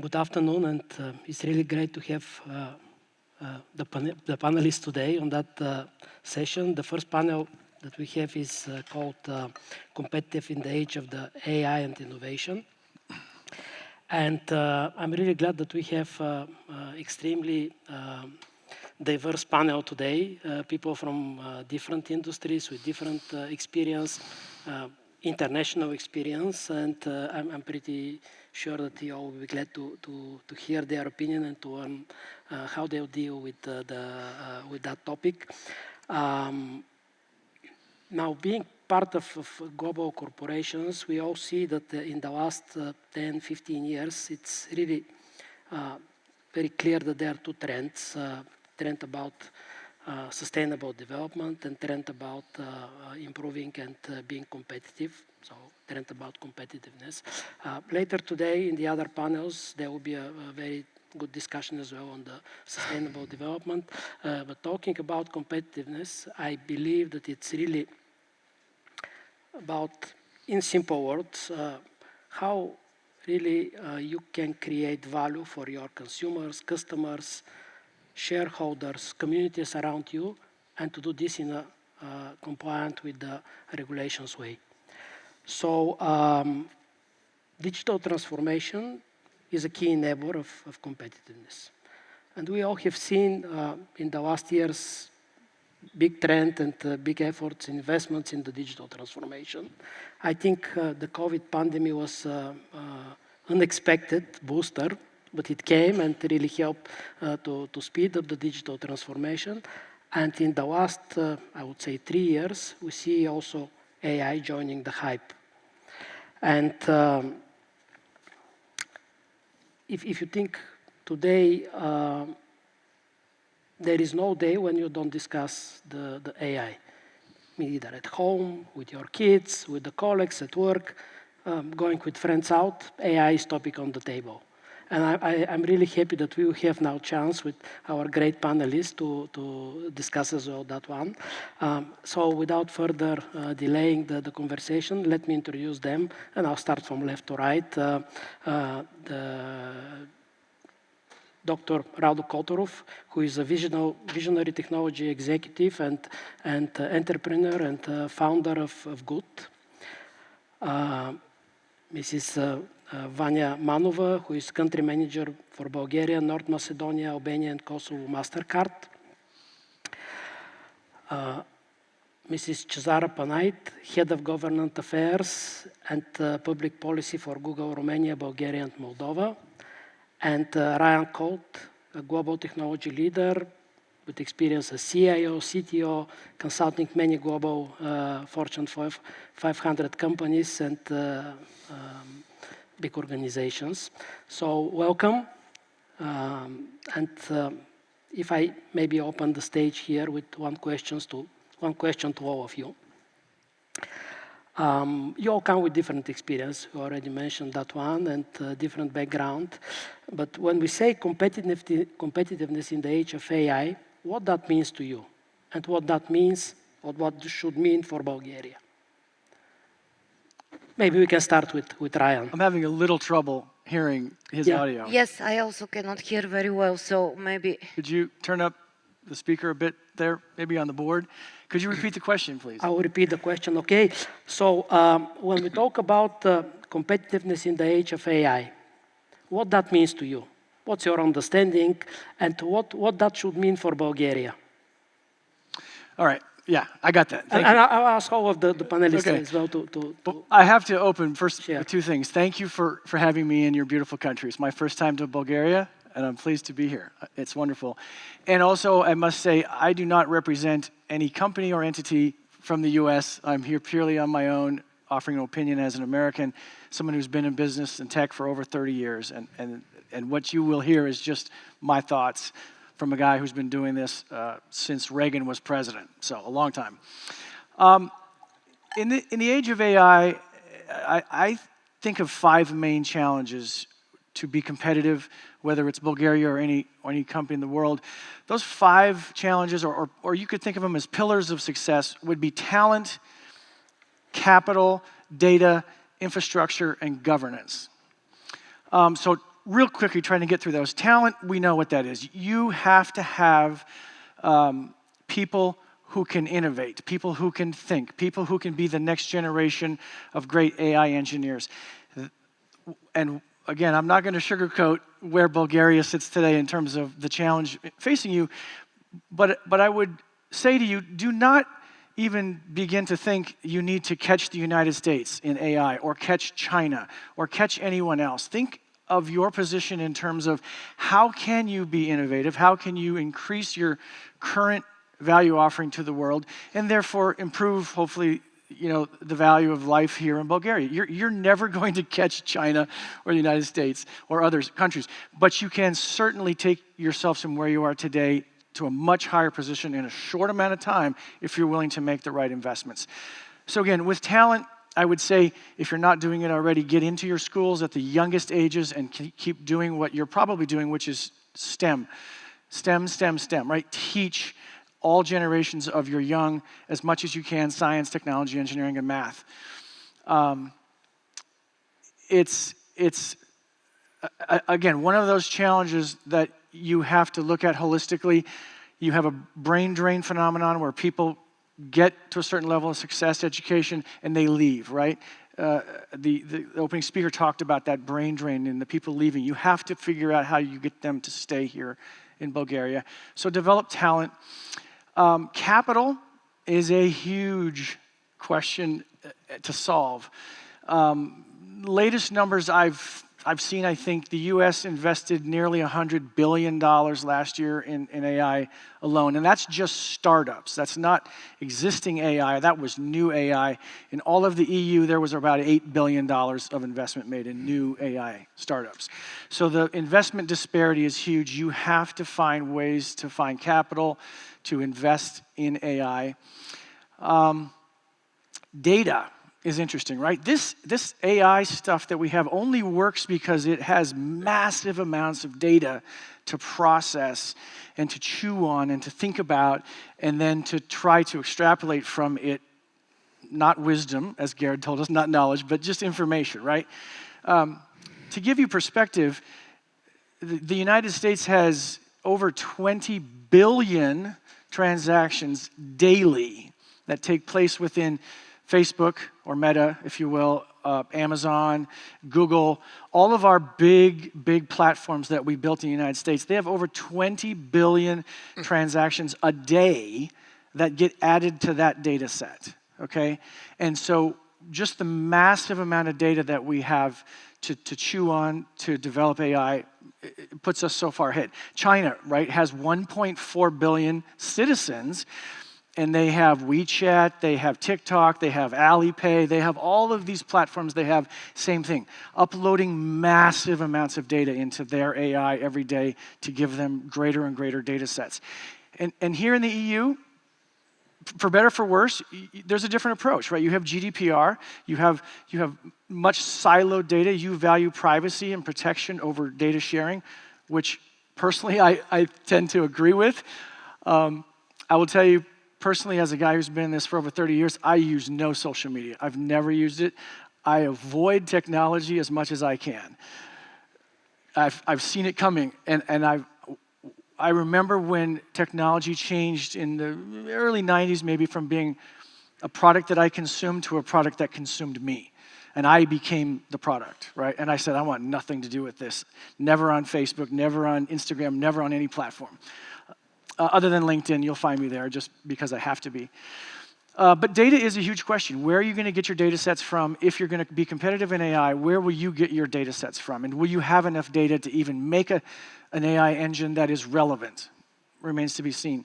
Good afternoon, and it's really great to have the panelists today on that session. The first panel that we have is called Competitive in the Age of the AI and Innovation. And I'm really glad that we have extremely diverse panel today, people from different industries with different experience, international experience, and I'm pretty sure that you all will be glad to hear their opinion and to learn how they'll deal with with that topic. Now, being part of global corporations, we all see that in the last 10, 15 years, it's really very clear that there are two trends. Trend about sustainable development and trend about improving and being competitive. So trend about competitiveness. Later today in the other panels, there will be a very good discussion as well on the sustainable development. But talking about competitiveness, I believe that it's really about, in simple words, how really you can create value for your consumers, customers, shareholders, communities around you, and to do this in a compliant with the regulations way. So digital transformation is a key enabler of competitiveness. And we all have seen in the last years big trend and big efforts, investments in the digital transformation. I think the COVID pandemic was unexpected booster, but it came and really helped to speed up the digital transformation. And in the last, I would say, 3 years, we see also AI joining the hype. And if you think today, there is no day when you don't discuss the AI. Either at home, with your kids, with the colleagues at work, going with friends out, AI is topic on the table. And I'm really happy that we will have now chance with our great panelists to discuss as well that one. So without further delaying the conversation, let me introduce them, and I'll start from left to right. Dr. Rado Kotorov, who is a visionary technology executive and entrepreneur and founder of Good. Mrs. Vanya Manova, who is country manager for Bulgaria, North Macedonia, Albania, and Kosovo MasterCard. Mrs. Cezara Panait, head of government affairs and public policy for Google Romania, Bulgaria, and Moldova. And Ryan Colt, a global technology leader with experience as CIO, CTO, consulting many global Fortune 500 companies and big organizations. So welcome. And if I maybe open the stage here with one question to all of you. You all come with different experience. You already mentioned that one and different background. But when we say competitiveness in the age of AI, what that means to you, and what that means, or what should mean for Bulgaria? Maybe we can start with Ryan. I'm having a little trouble hearing his audio. Yes, I also cannot hear very well, so maybe... Could you turn up the speaker a bit there, maybe on the board? Could you repeat the question, please? I will repeat the question, okay. So when we talk about competitiveness in the age of AI, what that means to you? What's your understanding, and what that should mean for Bulgaria? All right, yeah, I got that. And I'll ask all of the panelists as well to... I have to open first with two things. Thank you for having me in your beautiful country. It's my first time to Bulgaria, and I'm pleased to be here. It's wonderful. And also, I must say, I do not represent any company or entity from the US. I'm here purely on my own, offering an opinion as an American, someone who's been in business and tech for over 30 years. And what you will hear is just my thoughts from a guy who's been doing this since Reagan was president, so a long time. In the age of AI, I think of 5 main challenges to be competitive, whether it's Bulgaria or any company in the world. Those 5 challenges, or you could think of them as pillars of success, would be talent, capital, data, infrastructure, and governance. So real quickly, trying to get through those. Talent, we know what that is. You have to have people who can innovate, people who can think, people who can be the next generation of great AI engineers. And again, I'm not going to sugarcoat where Bulgaria sits today in terms of the challenge facing you, but I would say to you, do not even begin to think you need to catch the United States in AI or catch China or catch anyone else. Think of your position in terms of how can you be innovative, how can you increase your current value offering to the world, and therefore improve, hopefully, the value of life here in Bulgaria. You're never going to catch China or the United States or other countries, but you can certainly take yourself from where you are today to a much higher position in a short amount of time if you're willing to make the right investments. So again, with talent, I would say, if you're not doing it already, get into your schools at the youngest ages and keep doing what you're probably doing, which is STEM. STEM, right? Teach all generations of your young as much as you can, science, technology, engineering, and math. It's again, one of those challenges that you have to look at holistically. You have a brain drain phenomenon where people get to a certain level of success, education, and they leave, right? The opening speaker talked about that brain drain and the people leaving. You have to figure out how you get them to stay here in Bulgaria. So develop talent. Capital is a huge question to solve. Latest numbers I've seen, I think the U.S. invested nearly $100 billion last year in AI alone, and that's just startups. That's not existing AI, that was new AI. In all of the EU, there was about $8 billion of investment made in new AI startups. So the investment disparity is huge. You have to find ways to find capital to invest in AI. Data is interesting, right? This AI stuff that we have only works because it has massive amounts of data to process and to chew on and to think about and then to try to extrapolate from it, not wisdom, as Garrett told us, not knowledge, but just information, right? To give you perspective, the United States has over 20 billion transactions daily that take place within Facebook, or Meta, if you will, Amazon, Google, all of our big platforms that we built in the United States, they have over 20 billion transactions a day that get added to that data set, okay? And so just the massive amount of data that we have to chew on to develop AI, it puts us so far ahead. China, right, has 1.4 billion citizens, and they have WeChat, they have TikTok, they have Alipay, they have all of these platforms, they have same thing, uploading massive amounts of data into their AI every day to give them greater and greater data sets. And here in the EU, for better or for worse, there's a different approach, right? You have GDPR, you have much siloed data, you value privacy and protection over data sharing, which personally I tend to agree with. I will tell you, personally, as a guy who's been in this for over 30 years, I use no social media. I've never used it. I avoid technology as much as I can. I've seen it coming, and I remember when technology changed in the early 90s, maybe from being a product that I consumed to a product that consumed me. And I became the product, right? And I said, I want nothing to do with this. Never on Facebook, never on Instagram, never on any platform. Other than LinkedIn, you'll find me there just because I have to be. But data is a huge question. Where are you going to get your data sets from? If you're going to be competitive in AI, where will you get your data sets from? And will you have enough data to even make an AI engine that is relevant? Remains to be seen.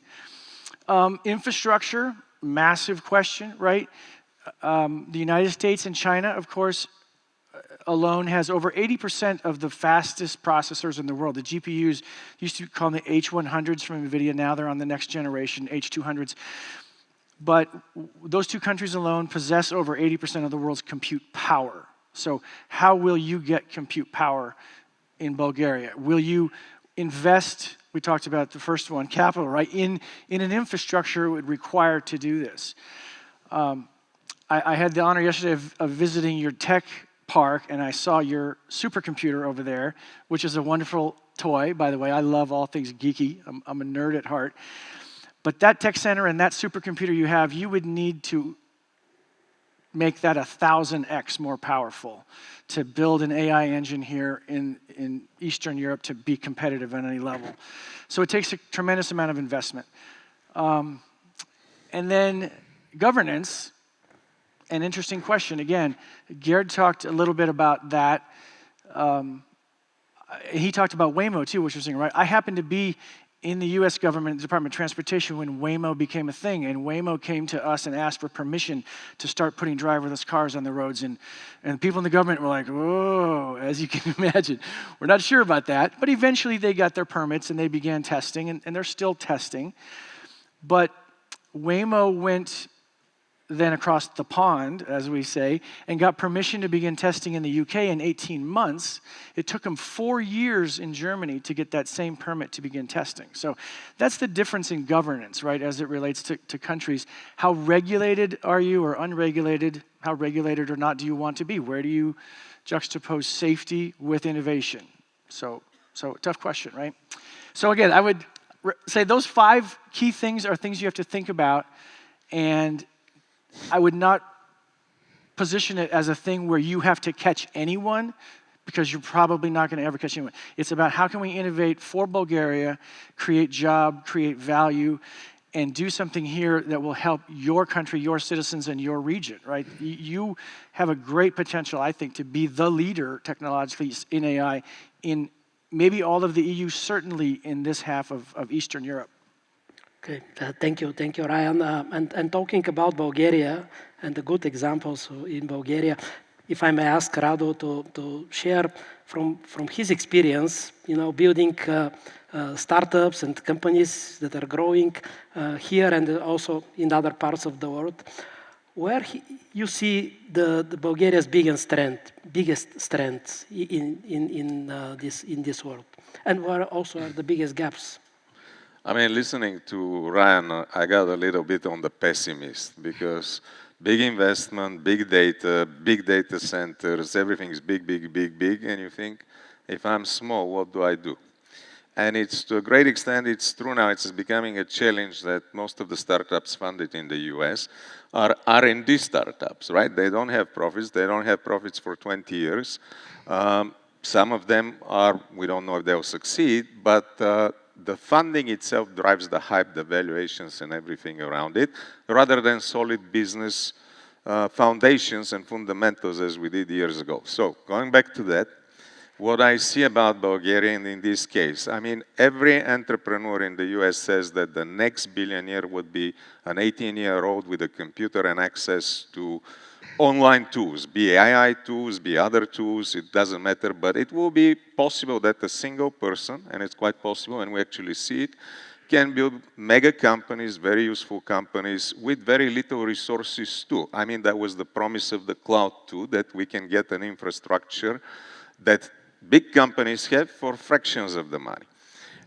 Infrastructure, massive question, right? The United States and China, of course, alone has over 80% of the fastest processors in the world. The GPUs used to call them the H100s from NVIDIA. Now they're on the next generation, H200s. But those two countries alone possess over 80% of the world's compute power. So how will you get compute power in Bulgaria? Will you invest, we talked about the first one, capital, right, in an infrastructure it would require to do this? I had the honor yesterday of visiting your tech park and I saw your supercomputer over there, which is a wonderful toy, by the way. I love all things geeky. I'm a nerd at heart. But that tech center and that supercomputer you have, you would need to make that 1,000x more powerful to build an AI engine here in Eastern Europe to be competitive at any level. So it takes a tremendous amount of investment. And then governance, an interesting question. Again, Gerd talked a little bit about that. He talked about Waymo too, which was interesting, right? I happened to be in the US government Department of Transportation when Waymo became a thing, and Waymo came to us and asked for permission to start putting driverless cars on the roads, and people in the government were like, whoa, as you can imagine. We're not sure about that, but eventually they got their permits and they began testing, and they're still testing. But Waymo went then across the pond, as we say, and got permission to begin testing in the UK in 18 months. It took them 4 years in Germany to get that same permit to begin testing. So that's the difference in governance, right, as it relates to countries. How regulated are you or unregulated? How regulated or not do you want to be? Where do you juxtapose safety with innovation? So tough question, right? So again, I would say those 5 key things are things you have to think about, and I would not position it as a thing where you have to catch anyone, because you're probably not going to ever catch anyone. It's about how can we innovate for Bulgaria, create job, create value, and do something here that will help your country, your citizens, and your region, right? You have a great potential, I think, to be the leader technologically in AI in maybe all of the EU, certainly in this half of Eastern Europe. Okay, thank you, Ryan. And talking about Bulgaria and the good examples in Bulgaria, if I may ask Rado to share from his experience, building startups and companies that are growing here and also in other parts of the world, where you see the Bulgaria's biggest strengths in this world, and where also are the biggest gaps. I mean, listening to Ryan, I got a little bit on the pessimist, because big investment, big data centers, everything is big, and you think, if I'm small, what do I do? And it's, to a great extent, it's true now, it's becoming a challenge that most of the startups funded in the US are R&D startups, right? They don't have profits, for 20 years. Some of them are, we don't know if they'll succeed, but the funding itself drives the hype, the valuations, and everything around it, rather than solid business foundations and fundamentals as we did years ago. So going back to that, what I see about Bulgaria, and in this case, I mean, every entrepreneur in the US says that the next billionaire would be an 18-year-old with a computer and access to online tools, be AI tools, be other tools, it doesn't matter, but it will be possible that a single person, and it's quite possible, and we actually see it, can build mega companies, very useful companies, with very little resources too. I mean, that was the promise of the cloud too, that we can get an infrastructure that big companies have for fractions of the money.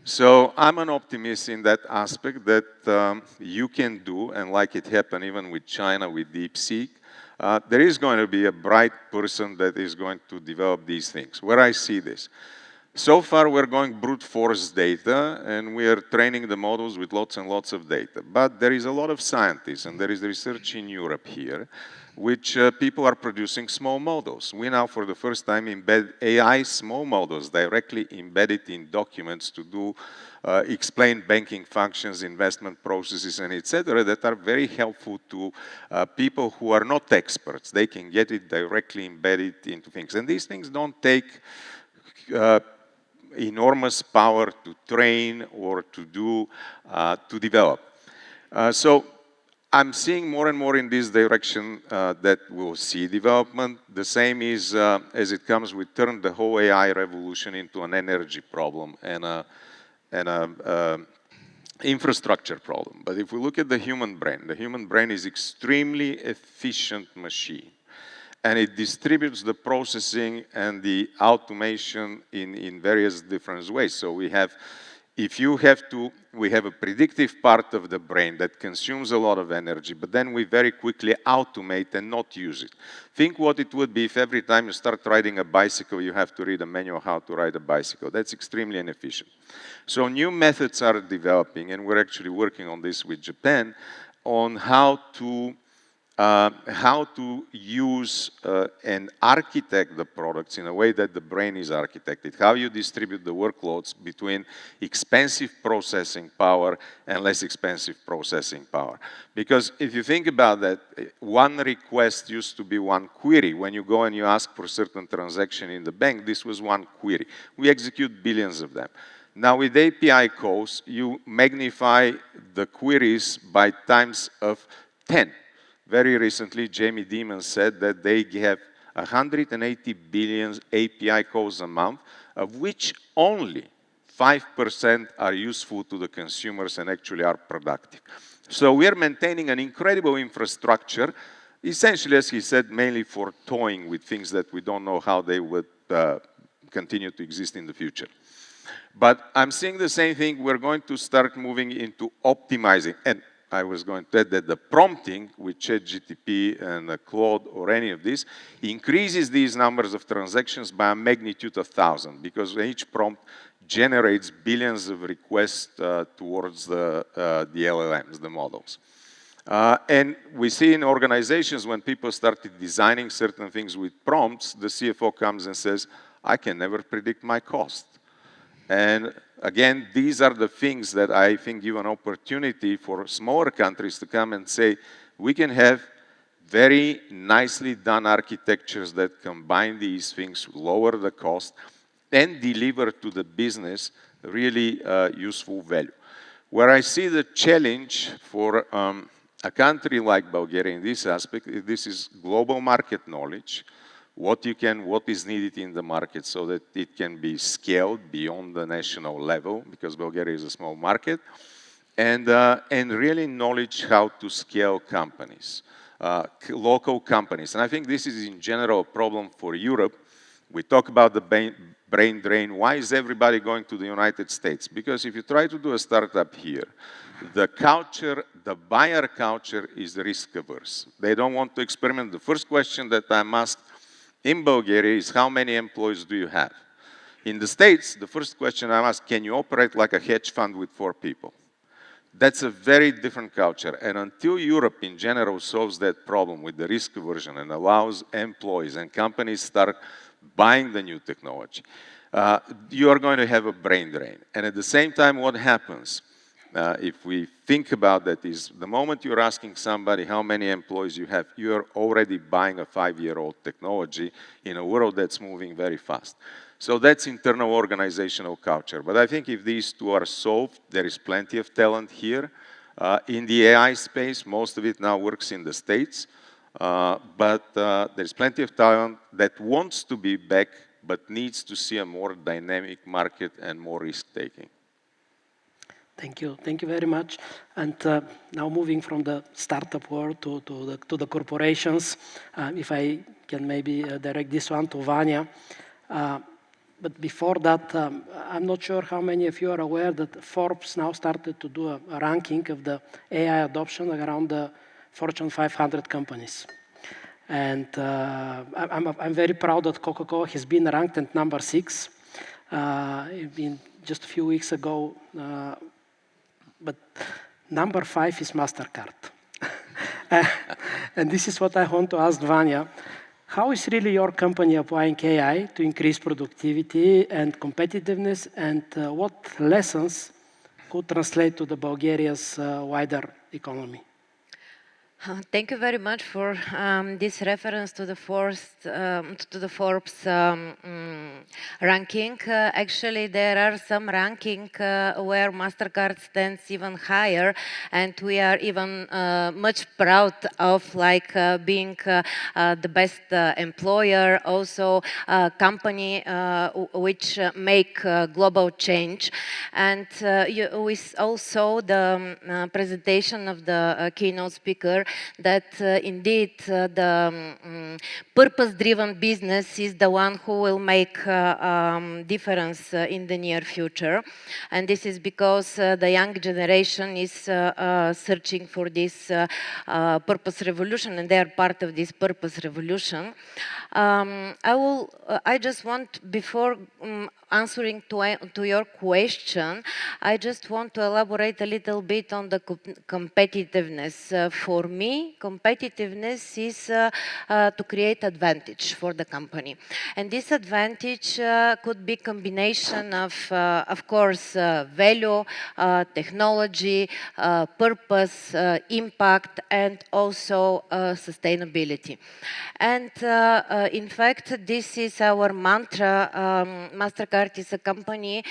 So I'm an optimist in that aspect that you can do, and like it happened even with China, with DeepSeek, there is going to be a bright person that is going to develop these things. Where I see this, so far we're going brute force data, and we are training the models with lots and lots of data. But there is a lot of scientists, and there is research in Europe here, which people are producing small models. We now, for the first time, embed AI small models directly embedded in documents to do explain banking functions, investment processes, and etc., that are very helpful to people who are not experts. They can get it directly embedded into things. And these things don't take enormous power to train or to do, to develop. So I'm seeing more and more in this direction that we'll see development. The same is, as it comes, we turn the whole AI revolution into an energy problem and an infrastructure problem. But if we look at the human brain is extremely efficient machine. And it distributes the processing and the automation in various different ways. So we have if you have to, we have a predictive part of the brain that consumes a lot of energy, but then we very quickly automate and not use it. Think what it would be if every time you start riding a bicycle, you have to read a manual how to ride a bicycle. That's extremely inefficient. So new methods are developing, and we're actually working on this with Japan, on how to use and architect the products in a way that the brain is architected, how you distribute the workloads between expensive processing power and less expensive processing power. Because if you think about that, one request used to be one query. When you go and you ask for a certain transaction in the bank, this was one query. We execute billions of them. Now with API calls, you magnify the queries by times of 10. Very recently, Jamie Dimon said that they have 180 billion API calls a month, of which only 5% are useful to the consumers and actually are productive. So we are maintaining an incredible infrastructure, essentially, as he said, mainly for toying with things that we don't know how they would continue to exist in the future. But I'm seeing the same thing. We're going to start moving into optimizing. And I was going to add that the prompting with ChatGPT and Claude or any of this increases these numbers of transactions by a magnitude of 1,000, because each prompt generates billions of requests towards the LLMs, the models. And we see in organizations when people started designing certain things with prompts, the CFO comes and says, I can never predict my cost. And again, these are the things that I think give an opportunity for smaller countries to come and say, we can have very nicely done architectures that combine these things, lower the cost, and deliver to the business really useful value. Where I see the challenge for a country like Bulgaria in this aspect, this is global market knowledge, what is needed in the market so that it can be scaled beyond the national level, because Bulgaria is a small market, and really knowledge how to scale companies, local companies. And I think this is in general a problem for Europe. We talk about the brain drain. Why is everybody going to the United States? Because if you try to do a startup here, the culture, the buyer culture is risk averse. They don't want to experiment. The first question that I'm asked in Bulgaria is, how many employees do you have? In the States, the first question I'm asked, can you operate like a hedge fund with 4 people? That's a very different culture. And until Europe in general solves that problem with the risk aversion and allows employees and companies start buying the new technology, you are going to have a brain drain. And at the same time, what happens, if we think about that, is the moment you're asking somebody how many employees you have, you're already buying a 5-year-old technology in a world that's moving very fast. So that's internal organizational culture. But I think if these two are solved, there is plenty of talent here. In the AI space, most of it now works in the States. But there's plenty of talent that wants to be back, but needs to see a more dynamic market and more risk-taking. Thank you. Thank you very much. And now moving from the startup world to the corporations, if I can maybe direct this one to Vanya. But before that, I'm not sure how many of you are aware that Forbes now started to do a ranking of the AI adoption around the Fortune 500 companies. And I'm very proud that Coca-Cola has been ranked at number 6. Just a few weeks ago, but number 5 is MasterCard. And this is what I want to ask Vanya. How is really your company applying AI to increase productivity and competitiveness, and what lessons could translate to the Bulgaria's wider economy? Thank you very much for this reference to the Forbes ranking. Actually, there are some ranking where MasterCard stands even higher, and we are even much proud of being the best employer, also a company which make global change. And we also the presentation of the keynote speaker. that indeed the purpose-driven business is the one who will make difference in the near future. And this is because the young generation is searching for this purpose revolution, and they are part of this purpose revolution. I just want, before answering to your question, I just want to elaborate a little bit on the competitiveness. For me, competitiveness is to create advantage for the company. And this advantage could be combination of course, value, technology, purpose, impact, and also sustainability. And in fact, this is our mantra. MasterCard is a company.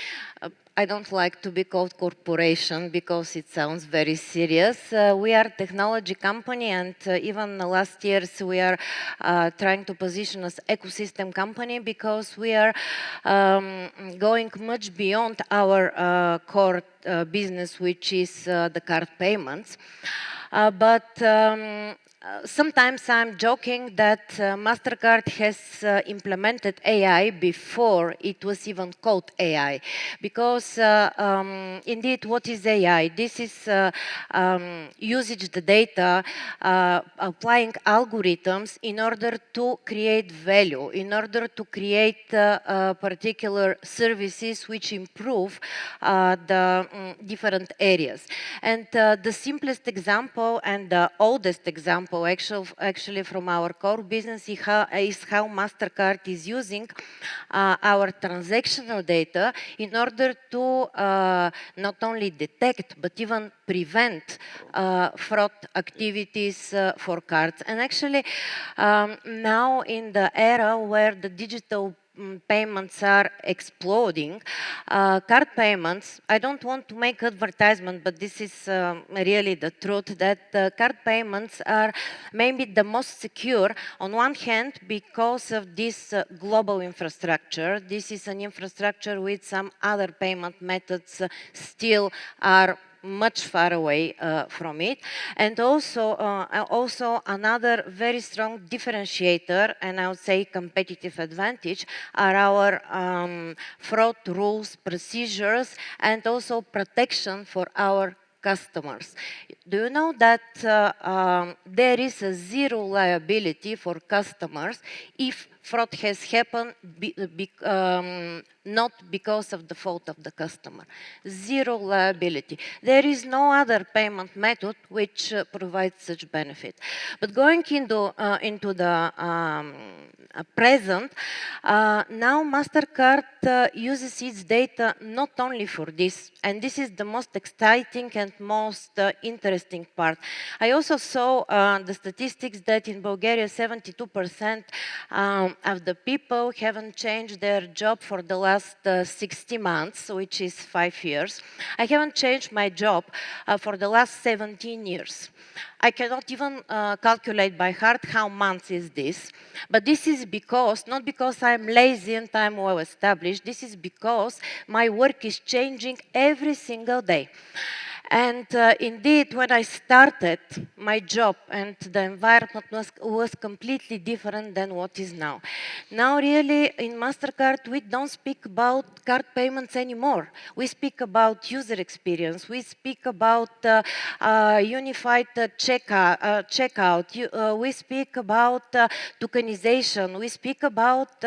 I don't like to be called corporation because it sounds very serious. We are a technology company, and even last years we are trying to position as ecosystem company because we are going much beyond our core business, which is the card payments. Sometimes I'm joking that MasterCard has implemented AI before it was even called AI. Because indeed, what is AI? This is usage the data, applying algorithms in order to create value, in order to create particular services which improve the different areas. And the simplest example and the oldest example actually from our core business is how MasterCard is using our transactional data in order to not only detect but even prevent fraud activities for cards. And actually now in the era where the digital payments are exploding. Card payments, I don't want to make advertisement, but this is really the truth, that card payments are maybe the most secure on one hand because of this global infrastructure. This is an infrastructure with some other payment methods still are much far away from it. And also another very strong differentiator, and I would say competitive advantage, are our fraud rules, procedures, and also protection for our customers. Do you know that there is a zero liability for customers if fraud has happened not because of the fault of the customer? Zero liability. There is no other payment method which provides such benefit. But going into the present, now MasterCard uses its data not only for this, and this is the most exciting and most interesting part. I also saw the statistics that in Bulgaria 72% of the people haven't changed their job for the last 60 months, which is 5 years. I haven't changed my job for the last 17 years. I cannot even calculate by heart how months is this, but this is because, not because I'm lazy and I'm well established, this is because my work is changing every single day. And indeed, when I started my job and the environment was completely different than what is now. Now really in MasterCard, we don't speak about card payments anymore. We speak about user experience. We speak about unified checkout. We speak about tokenization. We speak about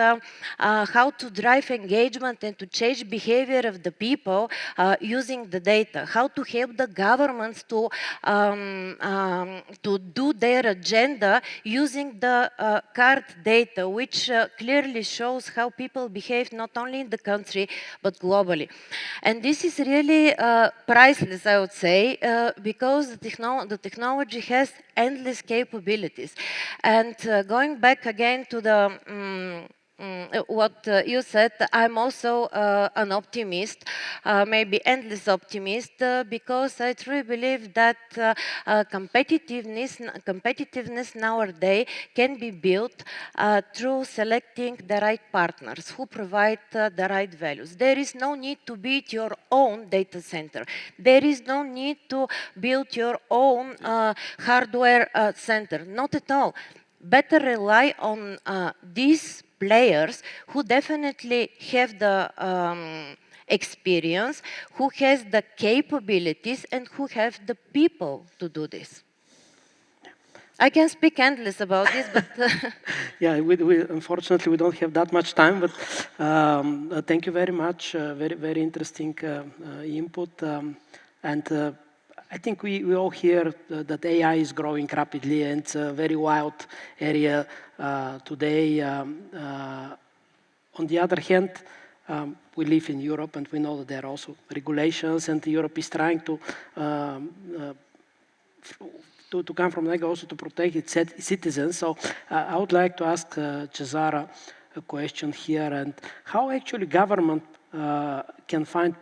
how to drive engagement and to change behavior of the people using the data, how to help the governments to do their agenda using the card data, which clearly shows how people behave not only in the country but globally. And this is really priceless, I would say, because the technology has endless capabilities. And going back again to the what you said, I'm also an optimist, maybe endless optimist, because I truly believe that competitiveness nowadays can be built through selecting the right partners who provide the right values. There is no need to build your own data center. There is no need to build your own hardware center. Not at all. Better rely on these players who definitely have the experience, who has the capabilities, and who have the people to do this. I can speak endless about this, but yeah, unfortunately we don't have that much time. But thank you very much. Very interesting input. And I think we all hear that AI is growing rapidly, and it's a very wild area today. On the other hand, we live in Europe, and we know that there are also regulations, and Europe is trying to come from that also to protect its citizens. So I would like to ask Cesara a question here, and how actually government can find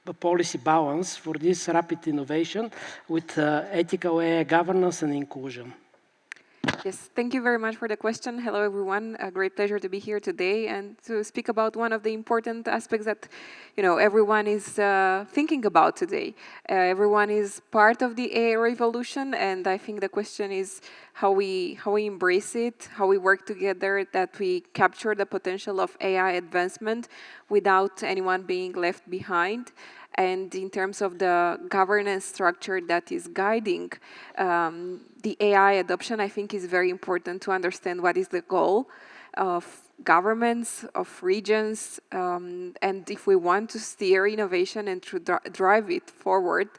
a policy balance for this rapid innovation with ethical AI governance and inclusion? Yes, thank you very much for the question. Hello, everyone. A great pleasure to be here today and to speak about one of the important aspects that, everyone is thinking about today. Everyone is part of the AI revolution, and I think the question is how we embrace it, how we work together, that we capture the potential of AI advancement without anyone being left behind. And in terms of the governance structure that is guiding the AI adoption, I think is very important to understand what is the goal of governments, of regions, and if we want to steer innovation and to drive it forward,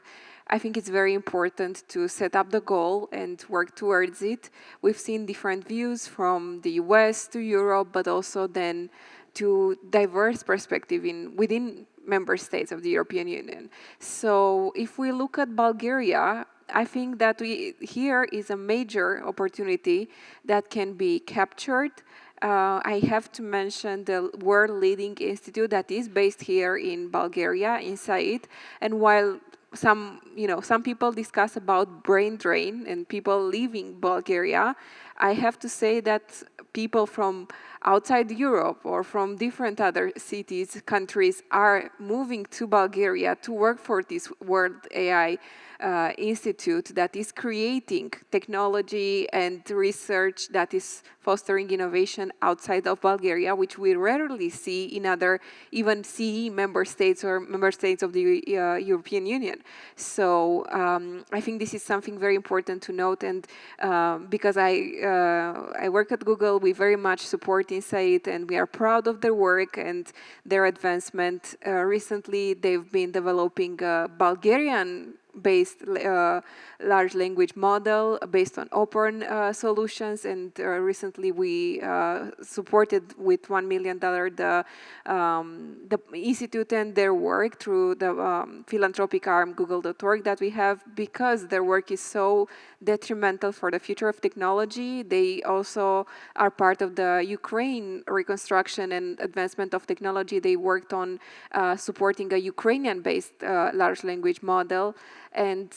I think it's very important to set up the goal and work towards it. We've seen different views from the US to Europe, but also then to diverse perspective within member states of the European Union. So if we look at Bulgaria, I think that here is a major opportunity that can be captured. I have to mention the world leading institute that is based here in Bulgaria, in Said. And while some people discuss about brain drain and people leaving Bulgaria, I have to say that people from outside Europe or from different other cities, countries are moving to Bulgaria to work for this World AI Institute that is creating technology and research that is fostering innovation outside of Bulgaria, which we rarely see in other even CE member states or member states of the European Union. So I think this is something very important to note, and because I work at Google, we very much support Insight, and we are proud of their work and their advancement. Recently, they've been developing a Bulgarian-based large language model based on open solutions, and recently we supported with $1 million the institute and their work through the philanthropic arm google.org that we have, because their work is so detrimental for the future of technology. They also are part of the Ukraine reconstruction and advancement of technology. They worked on supporting a Ukrainian-based large language model. And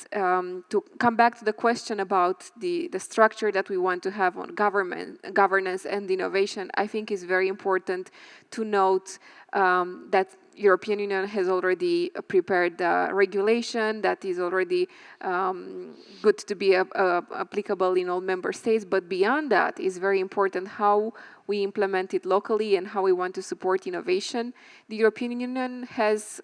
to come back to the question about the structure that we want to have on governance and innovation, I think is very important to note that European Union has already prepared regulation that is already good to be applicable in all member states. But beyond that, is very important how we implement it locally and how we want to support innovation. The European Union has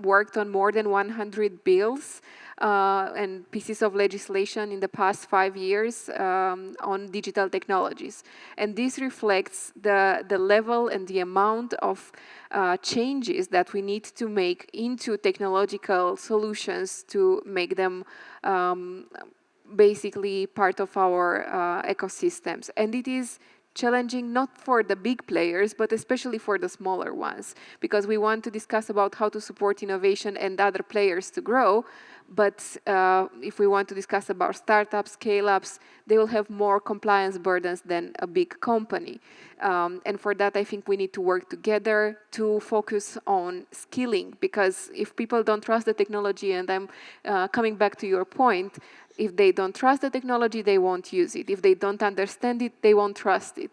worked on more than 100 bills and pieces of legislation in the past 5 years on digital technologies. And this reflects the level and the amount of changes that we need to make into technological solutions to make them basically part of our ecosystems. And it is challenging not for the big players, but especially for the smaller ones, because we want to discuss about how to support innovation and other players to grow. But if we want to discuss about startups, scale-ups, they will have more compliance burdens than a big company. And for that, I think we need to work together to focus on skilling, because if people don't trust the technology, and I'm coming back to your point, if they don't trust the technology, they won't use it. If they don't understand it, they won't trust it.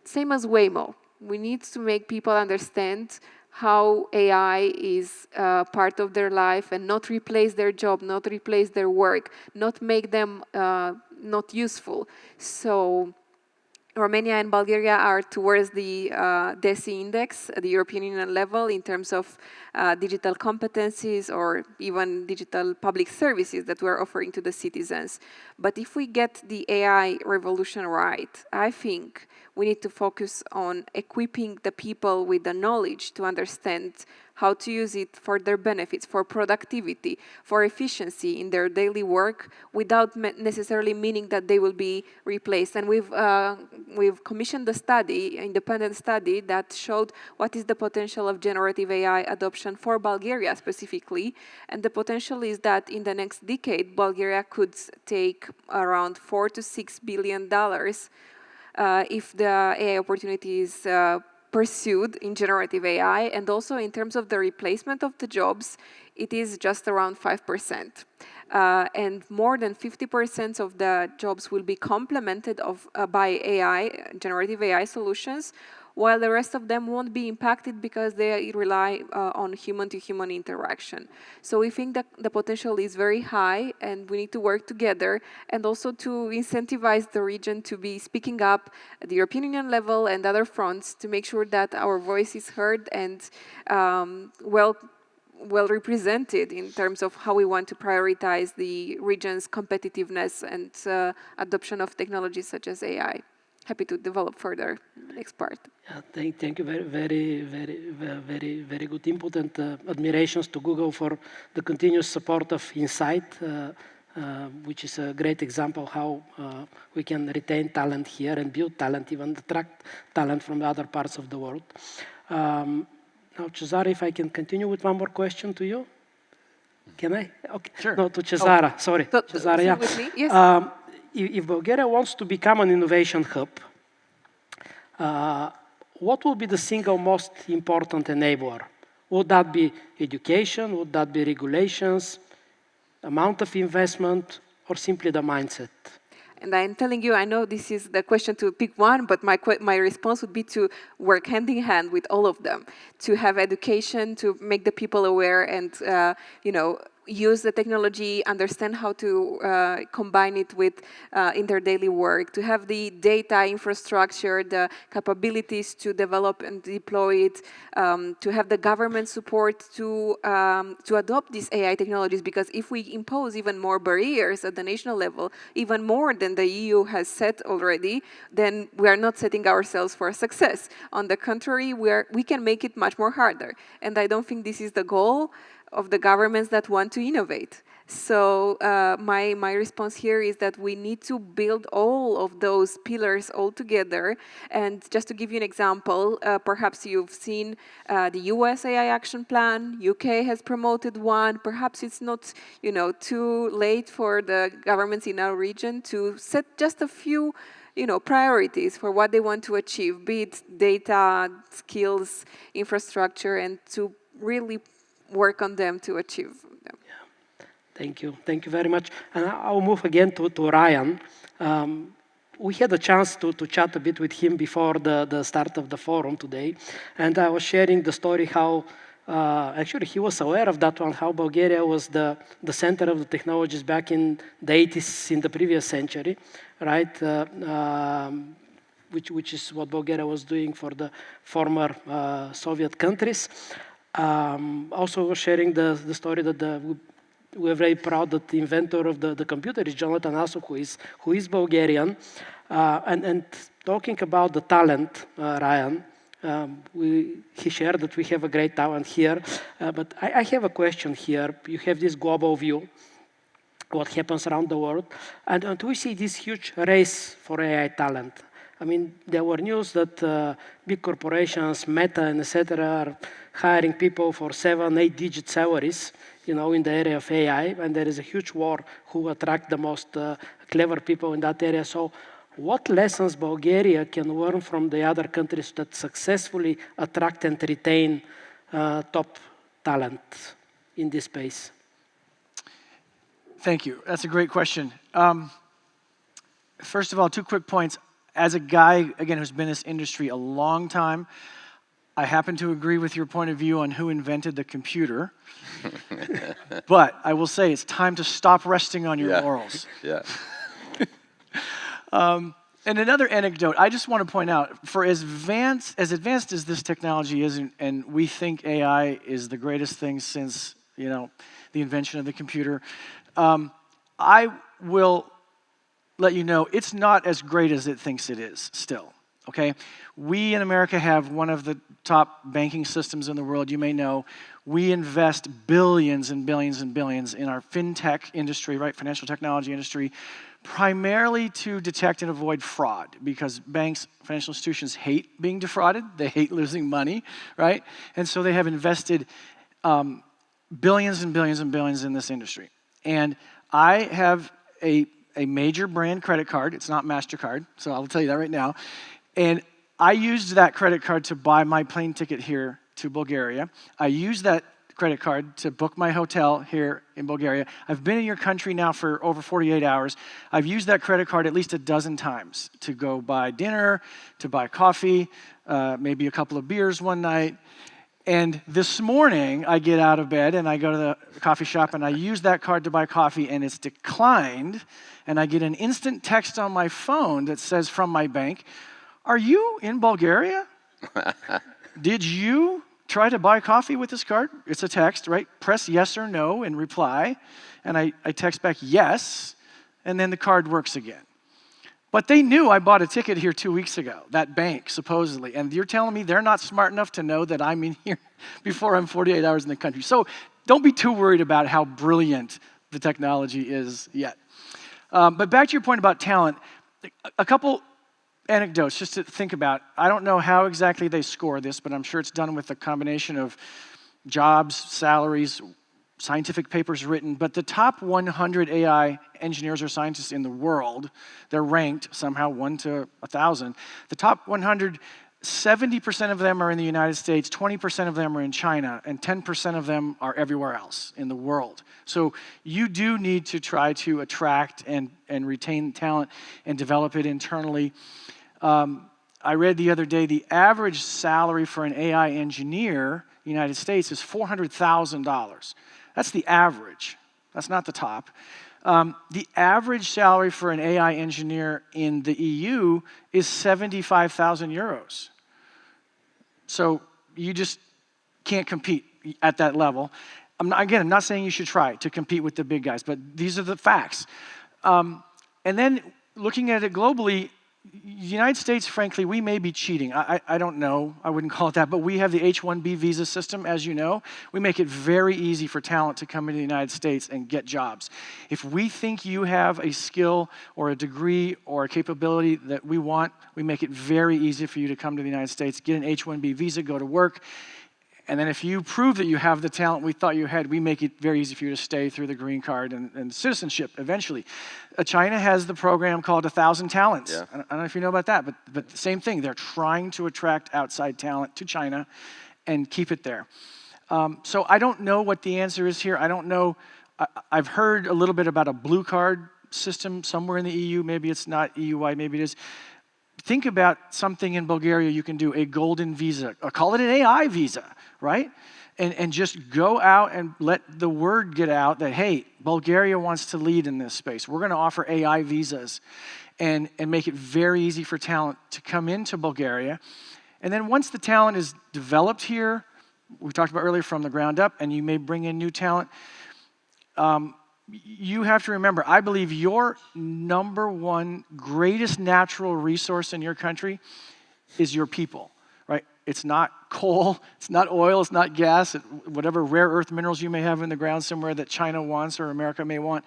Same as Waymo. We need to make people understand how AI is part of their life and not replace their job, not replace their work, not make them not useful. So Romania and Bulgaria are towards the DESI index at the European Union level in terms of digital competencies or even digital public services that we're offering to the citizens. But if we get the AI revolution right, I think we need to focus on equipping the people with the knowledge to understand how to use it for their benefits, for productivity, for efficiency in their daily work, without necessarily meaning that they will be replaced. And we've commissioned a study, an independent study, that showed what is the potential of generative AI adoption for Bulgaria specifically. And the potential is that in the next decade, Bulgaria could take around $4 to $6 billion if the AI opportunity is pursued in generative AI, and also in terms of the replacement of the jobs, it is just around 5%. And more than 50% of the jobs will be complemented by AI, generative AI solutions, while the rest of them won't be impacted because they rely on human-to-human interaction. So we think that the potential is very high, and we need to work together, and also to incentivize the region to be speaking up at the European Union level and other fronts to make sure that our voice is heard and well represented in terms of how we want to prioritize the region's competitiveness and adoption of technologies such as AI. Happy to develop further next part. Yeah, thank you. Very good input, and admirations to Google for the continuous support of Insight, which is a great example how we can retain talent here and build talent, even attract talent from other parts of the world. Now, Cesare, if I can continue with one more question to you. Can I? Okay. Sure. No, to Cesara. Sorry. Cesara, yeah. With me? Yes. If Bulgaria wants to become an innovation hub, what will be the single most important enabler? Would that be education? Would that be regulations, amount of investment, or simply the mindset? And I'm telling you, I know this is the question to pick one, but my response would be to work hand in hand with all of them, to have education, to make the people aware, and use the technology, understand how to combine it with in their daily work, to have the data infrastructure, the capabilities to develop and deploy it, to have the government support to adopt these AI technologies, because if we impose even more barriers at the national level, even more than the EU has set already, then we are not setting ourselves for success. On the contrary, we can make it much more harder. And I don't think this is the goal of the governments that want to innovate. So my response here is that we need to build all of those pillars all together. And just to give you an example, perhaps you've seen the US AI Action Plan. UK has promoted one. Perhaps it's not too late for the governments in our region to set just a few priorities for what they want to achieve, be it data, skills, infrastructure, and to really work on them to achieve them. Yeah. Thank you very much. And I'll move again to Ryan. We had a chance to chat a bit with him before the start of the forum today, and I was sharing the story how actually he was aware of that one, how Bulgaria was the center of the technologies back in the 80s in the previous century, right? Which is what Bulgaria was doing for the former Soviet countries. Also was sharing the story that we're very proud that the inventor of the computer is Jonathan Asov, who is Bulgarian. And talking about the talent, Ryan, he shared that we have a great talent here. But I have a question here. You have this global view, what happens around the world. And we see this huge race for AI talent. I mean, there were news that big corporations, Meta and etc., are hiring people for 7, 8-digit salaries, in the area of AI, and there is a huge war who attract the most clever people in that area. So what lessons Bulgaria can learn from the other countries that successfully attract and retain top talent in this space? Thank you. That's a great question. First of all, 2 quick points. As a guy, again, who's been in this industry a long time, I happen to agree with your point of view on who invented the computer. But I will say it's time to stop resting on your laurels. Yeah. And another anecdote, I just want to point out, for as advanced as this technology is, and we think AI is the greatest thing since, the invention of the computer, I will let you know it's not as great as it thinks it is still, okay? We in America have one of the top banking systems in the world, you may know. We invest billions and billions and billions in our fintech industry, right, financial technology industry, primarily to detect and avoid fraud, because banks, financial institutions hate being defrauded. They hate losing money, right? And so they have invested billions and billions and billions in this industry. And I have a major brand credit card. It's not MasterCard, so I'll tell you that right now. And I used that credit card to buy my plane ticket here to Bulgaria. I used that credit card to book my hotel here in Bulgaria. I've been in your country now for over 48 hours. I've used that credit card at least a dozen times to go buy dinner, to buy coffee, maybe a couple of beers one night. And this morning, I get out of bed and I go to the coffee shop and I use that card to buy coffee and it's declined. And I get an instant text on my phone that says from my bank, "Are you in Bulgaria? Did you try to buy coffee with this card?" It's a text, right? Press yes or no in reply. And I text back yes, and then the card works again. But they knew I bought a ticket here 2 weeks ago, that bank, supposedly. And you're telling me they're not smart enough to know that I'm in here before I'm 48 hours in the country. So don't be too worried about how brilliant the technology is yet. But back to your point about talent, a couple anecdotes just to think about. I don't know how exactly they score this, but I'm sure it's done with a combination of jobs, salaries, scientific papers written. But the top 100 AI engineers or scientists in the world, they're ranked somehow 1 to 1,000. The top 100, 70% of them are in the United States, 20% of them are in China, and 10% of them are everywhere else in the world. So you do need to try to attract and retain talent and develop it internally. I read the other day the average salary for an AI engineer in the United States is $400,000. That's the average. That's not the top. The average salary for an AI engineer in the EU is 75,000 euros. So you just can't compete at that level. I'm not saying you should try to compete with the big guys, but these are the facts. And then looking at it globally, the United States, frankly, we may be cheating. I don't know. I wouldn't call it that. But we have the H-1B visa system, as you know. We make it very easy for talent to come into the United States and get jobs. If we think you have a skill or a degree or a capability that we want, we make it very easy for you to come to the United States, get an H-1B visa, go to work. And then if you prove that you have the talent we thought you had, we make it very easy for you to stay through the green card and citizenship eventually. China has the program called 1,000 Talents. Yeah. I don't know if you know about that, but the same thing. They're trying to attract outside talent to China and keep it there. So I don't know what the answer is here. I don't know. I've heard a little bit about a blue card system somewhere in the EU. Maybe it's not EU-wide, maybe it is. Think about something in Bulgaria you can do, a golden visa, or call it an AI visa, right? And just go out and let the word get out that, hey, Bulgaria wants to lead in this space. We're going to offer AI visas and make it very easy for talent to come into Bulgaria. And then once the talent is developed here, we talked about earlier from the ground up, and you may bring in new talent, you have to remember, I believe your number one greatest natural resource in your country is your people, right? It's not coal, it's not oil, it's not gas, whatever rare earth minerals you may have in the ground somewhere that China wants or America may want.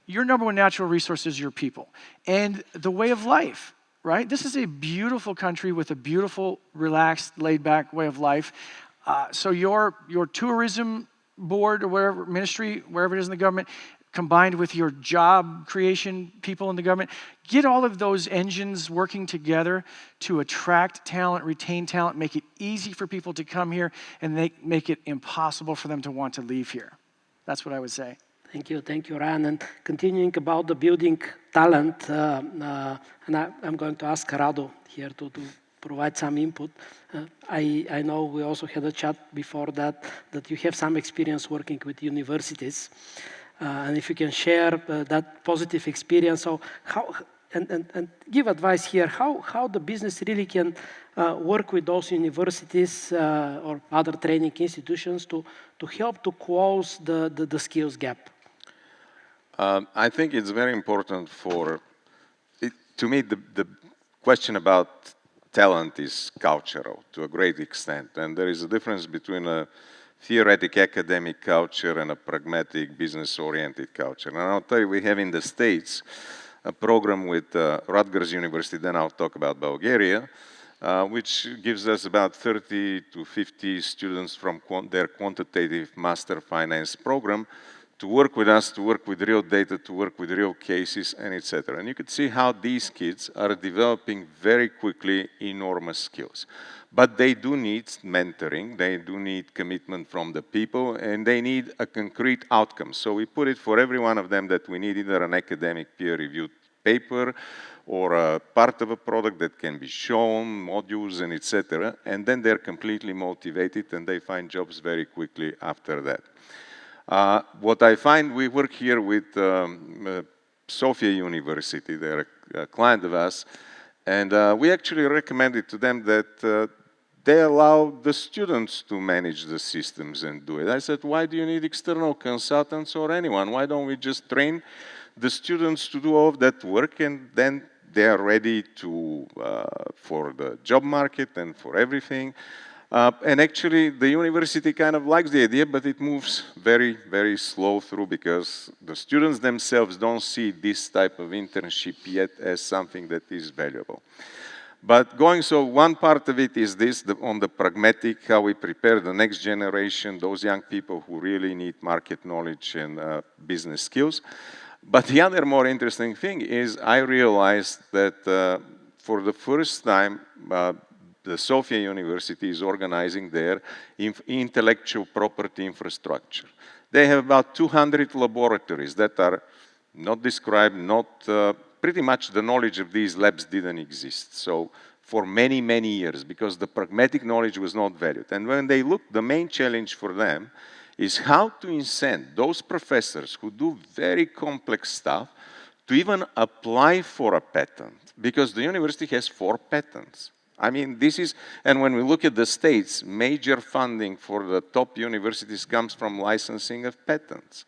Your number one natural resource is your people. And the way of life. right? This is a beautiful country with a beautiful, relaxed, laid-back way of life. So your tourism board or wherever, ministry, wherever it is in the government, combined with your job creation people in the government, get all of those engines working together to attract talent, retain talent, make it easy for people to come here, and make it impossible for them to want to leave here. That's what I would say. Thank you, Ryan. And continuing about the building talent, and I'm going to ask Rado here to provide some input. I know we also had a chat before that you have some experience working with universities. And if you can share that positive experience, so how and give advice here, how the business really can work with those universities or other training institutions to help to close the skills gap. I think it's very important to me, the question about talent is cultural to a great extent. And there is a difference between a theoretic academic culture and a pragmatic business-oriented culture. And I'll tell you, we have in the States a program with Rutgers University, then I'll talk about Bulgaria, which gives us about 30 to 50 students from their quantitative master finance program to work with us, to work with real data, to work with real cases, and etc. And you could see how these kids are developing very quickly enormous skills. But they do need mentoring, they do need commitment from the people, and they need a concrete outcome. So we put it for every one of them that we need either an academic peer-reviewed paper or a part of a product that can be shown, modules, and etc. And then they're completely motivated and they find jobs very quickly after that. What I find, we work here with Sofia University, they're a client of us, and we actually recommended to them that they allow the students to manage the systems and do it. I said, why do you need external consultants or anyone? Why don't we just train the students to do all of that work, and then they are ready to for the job market and for everything. And actually, the university kind of likes the idea, but it moves very, very slow through because the students themselves don't see this type of internship yet as something that is valuable. But so one part of it is this, on the pragmatic, how we prepare the next generation, those young people who really need market knowledge and business skills. But the other more interesting thing is I realized that for the first time, the Sofia University is organizing their intellectual property infrastructure. They have about 200 laboratories that are not described, pretty much the knowledge of these labs didn't exist. So for many, many years, because the pragmatic knowledge was not valued. And when they look, the main challenge for them is how to incent those professors who do very complex stuff to even apply for a patent, because the university has 4 patents. I mean, and when we look at the States, major funding for the top universities comes from licensing of patents.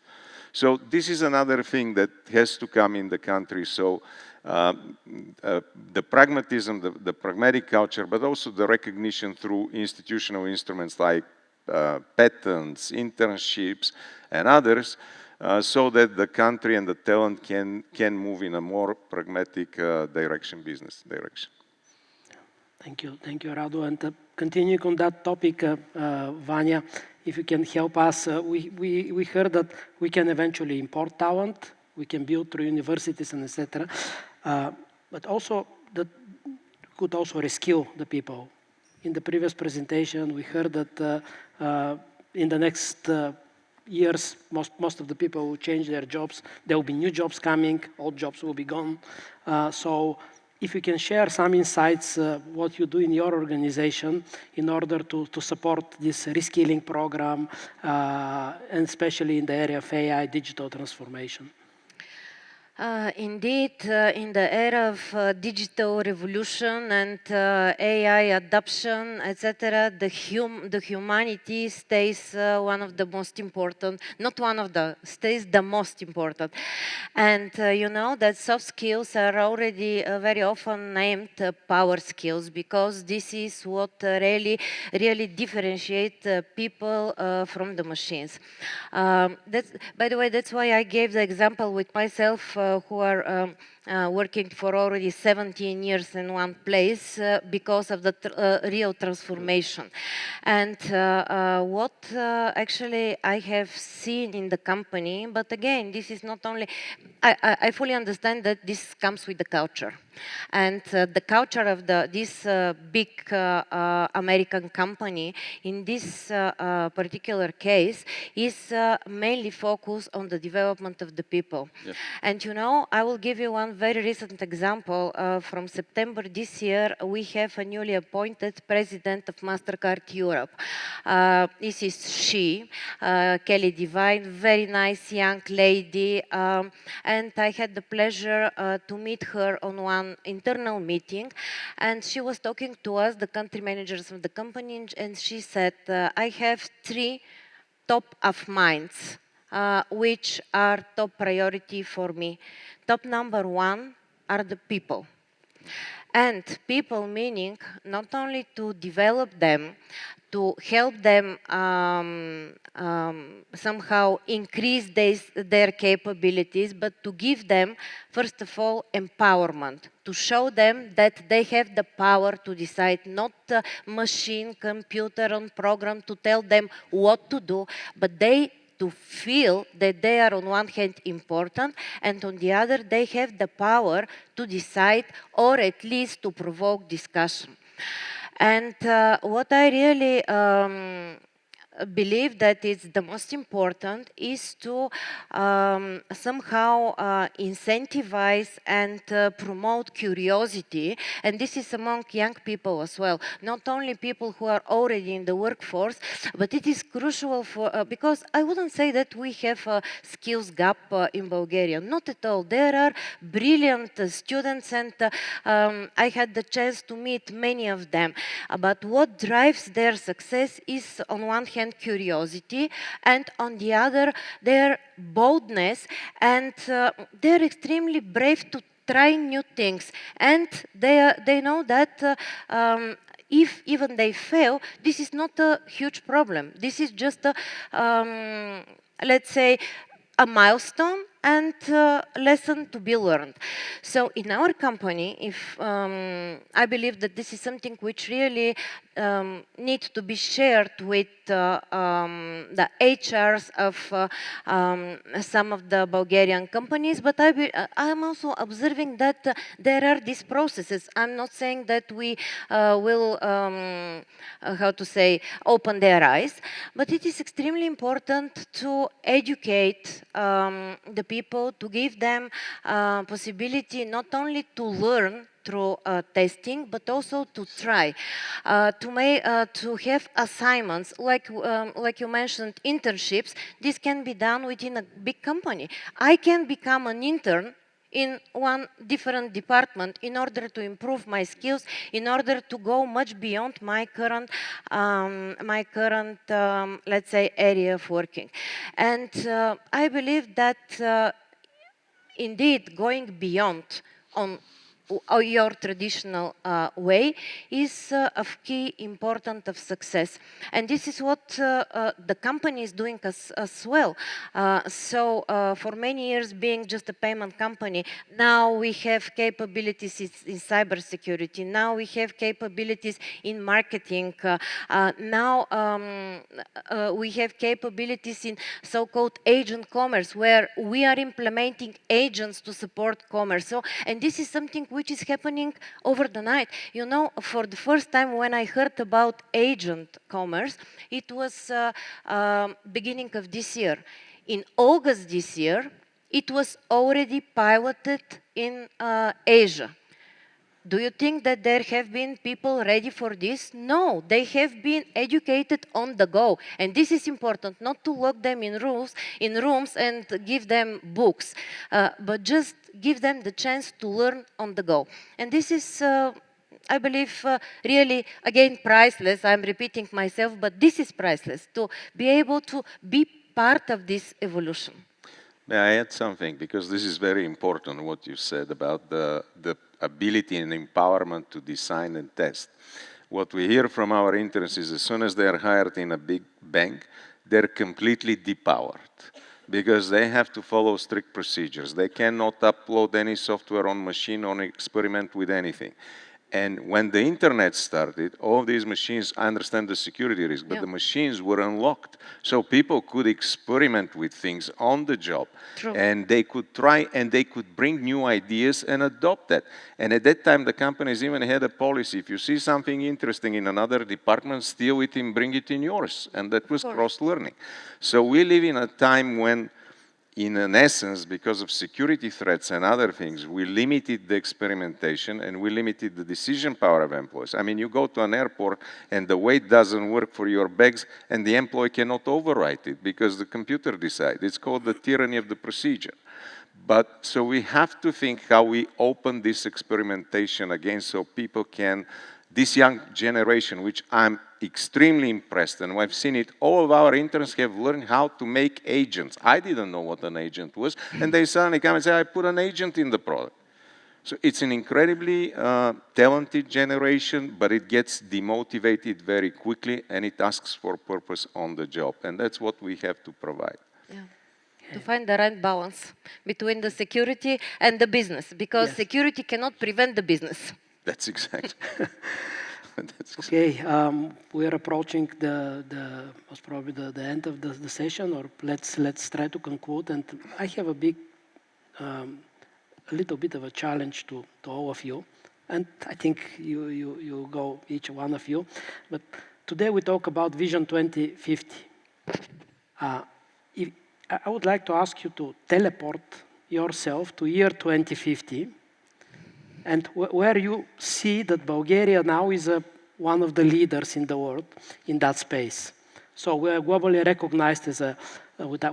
So this is another thing that has to come in the country. So the pragmatism, the pragmatic culture, but also the recognition through institutional instruments like patents, internships, and others, so that the country and the talent can move in a more pragmatic business direction. Thank you, Radu. And continuing on that topic, Vanya, if you can help us, we heard that we can eventually import talent, we can build through universities and etc. But also that could also reskill the people. In the previous presentation, we heard that in the next years, most of the people will change their jobs. There will be new jobs coming, old jobs will be gone. So if you can share some insights, what you do in your organization in order to support this reskilling program, and especially in the area of AI, digital transformation. Indeed, in the era of digital revolution and AI adoption, etc., the humanity stays one of the most important, not one of the, stays the most important. And you know that soft skills are already very often named power skills, because this is what really differentiate people from the machines. By the way, that's why I gave the example with myself, who are working for already 17 years in one place because of the real transformation. And what actually I have seen in the company, but again, this is not only, I fully understand that this comes with the culture. And the culture of this big American company, in this particular case, is mainly focused on the development of the people. Yeah. And you know, I will give you one very recent example. From September this year, we have a newly appointed president of MasterCard Europe. This is she, Kelly Devine, very nice young lady. And I had the pleasure to meet her on one internal meeting. And she was talking to us, the country managers of the company, and she said, I have 3 top of minds, which are top priority for me. Top number 1 are the people. And people meaning not only to develop them, to help them somehow increase their capabilities, but to give them, first of all, empowerment, to show them that they have the power to decide, not a machine, computer, and program to tell them what to do, but they to feel that they are on one hand important, and on the other they have the power to decide, or at least to provoke discussion. And what I really believe that is the most important is to somehow incentivize and promote curiosity, and this is among young people as well, not only people who are already in the workforce, but it is crucial for because I wouldn't say that we have a skills gap in Bulgaria, not at all. There are brilliant students, and I had the chance to meet many of them, but what drives their success is on one hand curiosity, and on the other their boldness, and they're extremely brave to try new things, and they know that if even they fail, this is not a huge problem. This is just a let's say a milestone and lesson to be learned. So in our company, if I believe that this is something which really needs to be shared with the HRs of some of the Bulgarian companies, but I'm also observing that there are these processes. I'm not saying that we will, how to say, open their eyes, but it is extremely important to educate the people, to give them possibility not only to learn through testing, but also to try, to have assignments, like you mentioned, internships. This can be done within a big company. I can become an intern in one different department in order to improve my skills, in order to go much beyond my current, let's say, area of working. And I believe that indeed going beyond on your traditional way is of key importance of success. And this is what the company is doing as well. So for many years being just a payment company, now we have capabilities in cybersecurity, now we have capabilities in marketing, now we have capabilities in so-called agent commerce, where we are implementing agents to support commerce. So, and this is something which is happening over the night. You know, for the first time when I heard about agent commerce, it was beginning of this year. In August this year, it was already piloted in Asia. Do you think that there have been people ready for this? No, they have been educated on the go. And this is important, not to lock them in rooms and give them books, but just give them the chance to learn on the go. And this is, I believe, really, again, priceless. I'm repeating myself, but this is priceless, to be able to be part of this evolution. May I add something? Because this is very important, what you said about the ability and empowerment to design and test. What we hear from our interns is as soon as they are hired in a big bank, they're completely depowered. because they have to follow strict procedures. They cannot upload any software on machine or experiment with anything. And when the internet started, all these machines, I understand the security risk, but the machines were unlocked. So people could experiment with things on the job. True. And they could try and they could bring new ideas and adopt that. And at that time, the companies even had a policy. If you see something interesting in another department, steal it and bring it in yours. And that was cross-learning. So we live in a time when, in an essence, because of security threats and other things, we limited the experimentation and we limited the decision power of employees. I mean, you go to an airport and the weight doesn't work for your bags and the employee cannot overwrite it because the computer decides. It's called the tyranny of the procedure. But so we have to think how we open this experimentation again so people can, this young generation, which I'm extremely impressed, and I've seen it, all of our interns have learned how to make agents. I didn't know what an agent was, and they suddenly come and say, I put an agent in the product. So it's an incredibly talented generation, but it gets demotivated very quickly, and it asks for purpose on the job, and that's what we have to provide. Yeah. To find the right balance between the security and the business, because security cannot prevent the business. That's exactly. Okay, we are approaching most probably the end of the session, or let's try to conclude. And I have a little bit of a challenge to all of you, and I think you go, each one of you. But today we talk about Vision 2050. I would like to ask you to teleport yourself to year 2050. And where you see that Bulgaria now is one of the leaders in the world in that space. So we are globally recognized as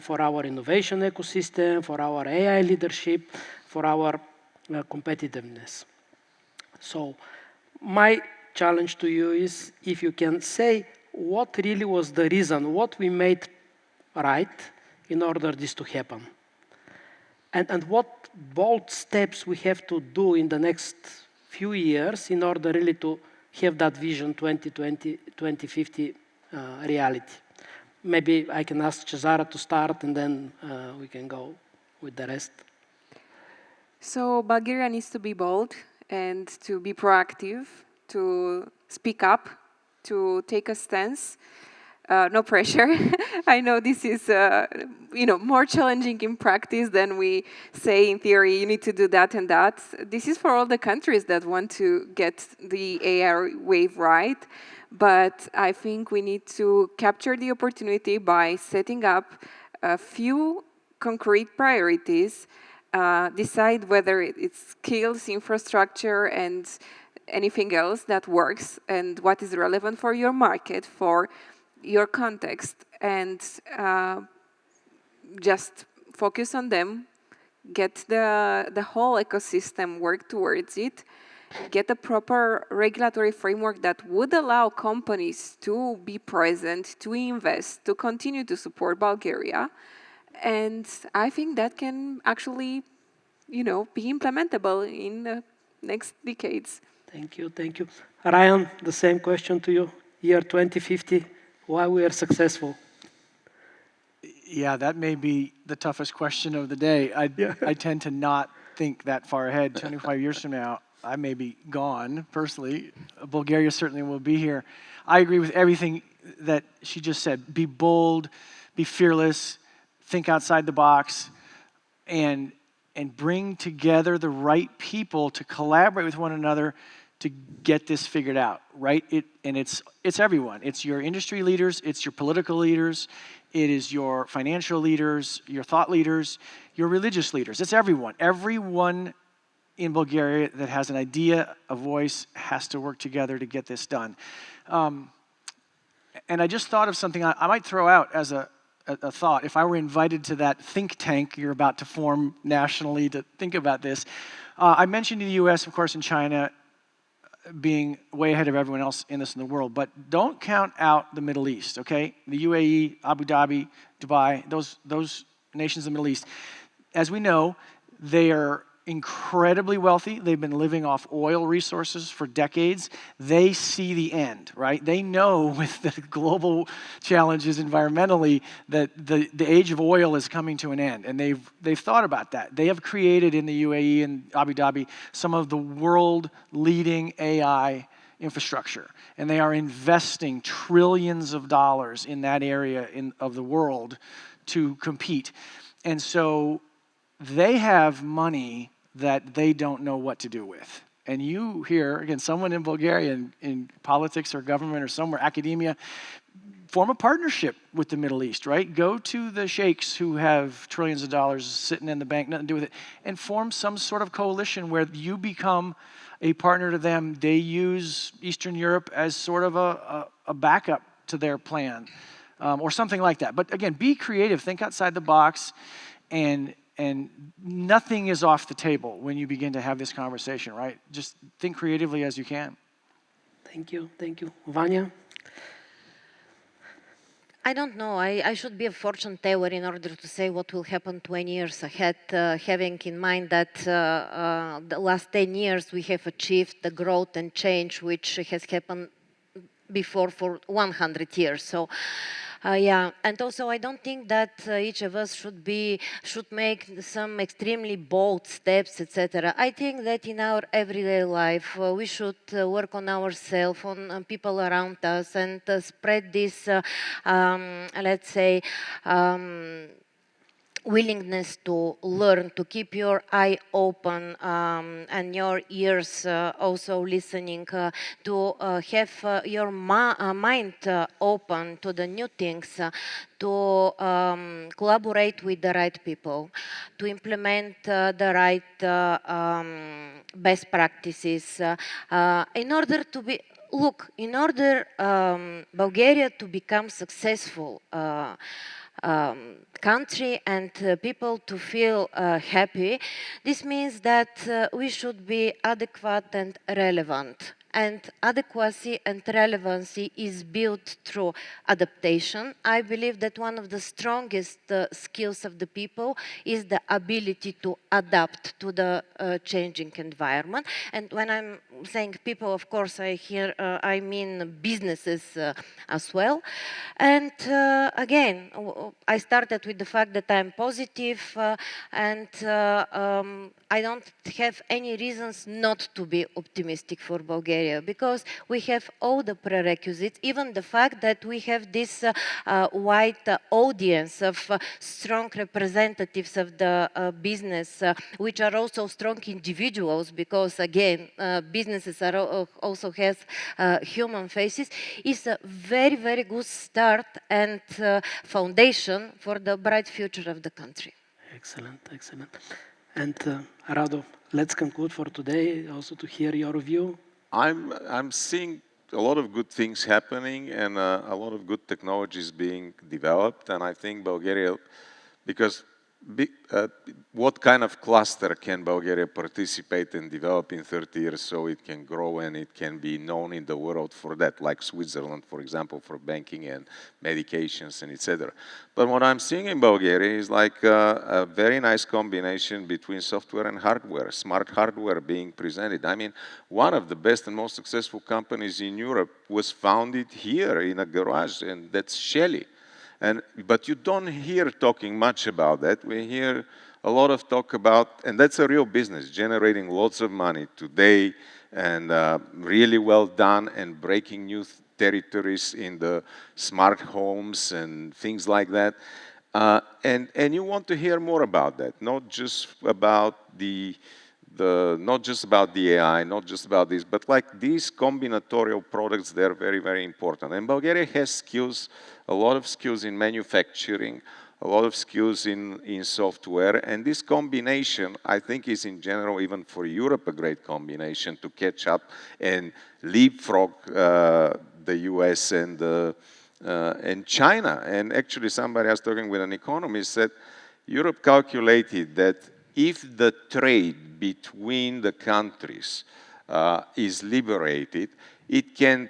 for our innovation ecosystem, for our AI leadership, for our competitiveness. So my challenge to you is if you can say what really was the reason, what we made right in order this to happen. And what bold steps we have to do in the next few years in order really to have that vision 2050 reality. Maybe I can ask Cesara to start and then we can go with the rest. So Bulgaria needs to be bold and to be proactive, to speak up, to take a stance. No pressure. I know this is, more challenging in practice than we say in theory, you need to do that and that. This is for all the countries that want to get the AI wave right. But I think we need to capture the opportunity by setting up a few concrete priorities, decide whether it's skills, infrastructure, and anything else that works, and what is relevant for your market, for your context, and just focus on them, get the whole ecosystem work towards it, get a proper regulatory framework that would allow companies to be present, to invest, to continue to support Bulgaria. And I think that can actually, be implementable in the next decades. Thank you, thank you. Ryan, the same question to you. Year 2050. Why we are successful? Yeah, that may be the toughest question of the day. I tend to not think that far ahead. 25 years from now, I may be gone, personally. Bulgaria certainly will be here. I agree with everything that she just said. Be bold, be fearless, think outside the box, and bring together the right people to collaborate with one another to get this figured out, right? It's everyone. It's your industry leaders, it's your political leaders, it is your financial leaders, your thought leaders, your religious leaders. It's everyone. Everyone in Bulgaria that has an idea, a voice, has to work together to get this done. And I just thought of something I might throw out as a thought. If I were invited to that think tank you're about to form nationally to think about this, I mentioned the US, of course, and China being way ahead of everyone else in this in the world, but don't count out the Middle East, okay? The UAE, Abu Dhabi, Dubai, those nations in the Middle East. As we know, they are incredibly wealthy. They've been living off oil resources for decades. They see the end, right? They know with the global challenges environmentally that the age of oil is coming to an end, and they've thought about that. They have created in the UAE and Abu Dhabi some of the world-leading AI infrastructure, and they are investing trillions of dollars in that area of the world to compete. And so they have money that they don't know what to do with. And you here, again, someone in Bulgaria in politics or government or somewhere, academia, form a partnership with the Middle East, right? Go to the sheikhs who have trillions of dollars sitting in the bank, nothing to do with it, and form some sort of coalition where you become a partner to them. They use Eastern Europe as sort of a backup to their plan, or something like that. But again, be creative, think outside the box, and nothing is off the table when you begin to have this conversation, right? Just think creatively as you can. Thank you, thank you. Vanya? I don't know. I should be a fortune teller in order to say what will happen 20 years ahead, having in mind that the last 10 years we have achieved the growth and change which has happened before for 100 years. So, yeah, and also I don't think that each of us should make some extremely bold steps, etc. I think that in our everyday life we should work on ourselves, on people around us, and spread this, let's say, willingness to learn, to keep your eye open and your ears also listening, to have your mind open to the new things, to collaborate with the right people, to implement the right best practices in order to be, look, in order Bulgaria to become successful country and people to feel happy, this means that we should be adequate and relevant. And adequacy and relevancy is built through adaptation. I believe that one of the strongest skills of the people is the ability to adapt to the changing environment. And when I'm saying people, of course, I mean businesses as well. And again, I started with the fact that I'm positive and I don't have any reasons not to be optimistic for Bulgaria, because we have all the prerequisites, even the fact that we have this wide audience of strong representatives of the business, which are also strong individuals, because again, businesses are also has human faces, is a very, very good start and foundation for the bright future of the country. Excellent, excellent. And Rado, let's conclude for today, also to hear your view. I'm seeing a lot of good things happening and a lot of good technologies being developed, and I think Bulgaria, because what kind of cluster can Bulgaria participate and develop in 30 years so it can grow and it can be known in the world for that, like Switzerland, for example, for banking and medications and etc. But what I'm seeing in Bulgaria is like a very nice combination between software and hardware, smart hardware being presented. I mean, one of the best and most successful companies in Europe was founded here in a garage, and that's Shelly. But you don't hear talking much about that. We hear a lot of talk about, and that's a real business, generating lots of money today, and really well done, and breaking new territories in the smart homes and things like that. And you want to hear more about that, not just about the AI, not just about this, but like these combinatorial products, they're very, very important. And Bulgaria has skills, a lot of skills in manufacturing, a lot of skills in software, and this combination, I think, is in general, even for Europe, a great combination to catch up and leapfrog the US and China. And actually, somebody I was talking with an economist said, Europe calculated that if the trade between the countries is liberated, it can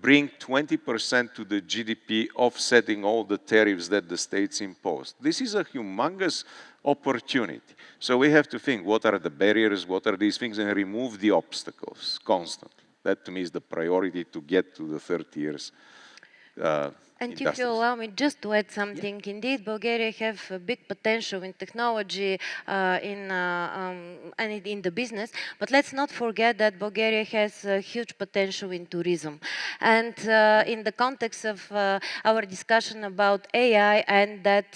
bring 20% to the GDP, offsetting all the tariffs that the states imposed. This is a humongous opportunity. So we have to think, what are the barriers, what are these things, and remove the obstacles constantly. That to me is the priority to get to the 30 years. And if you allow me just to add something, indeed, Bulgaria have a big potential in technology, and in the business. But let's not forget that Bulgaria has a huge potential in tourism. And in the context of our discussion about AI and that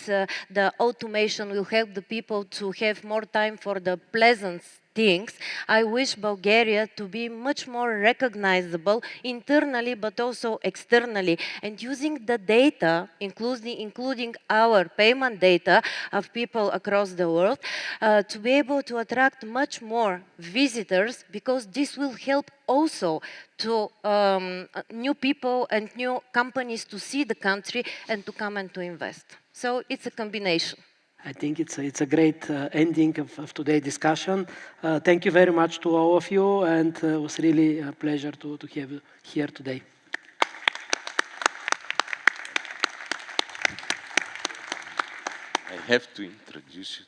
the automation will help the people to have more time for the pleasant things, I wish Bulgaria to be much more recognizable internally but also externally, and using the data, including our payment data of people across the world, to be able to attract much more visitors, because this will help also to new people and new companies to see the country and to come and to invest. So it's a combination. I think it's a great ending of today's discussion. Thank you very much to all of you, and it was really a pleasure to have you here today. I have to introduce you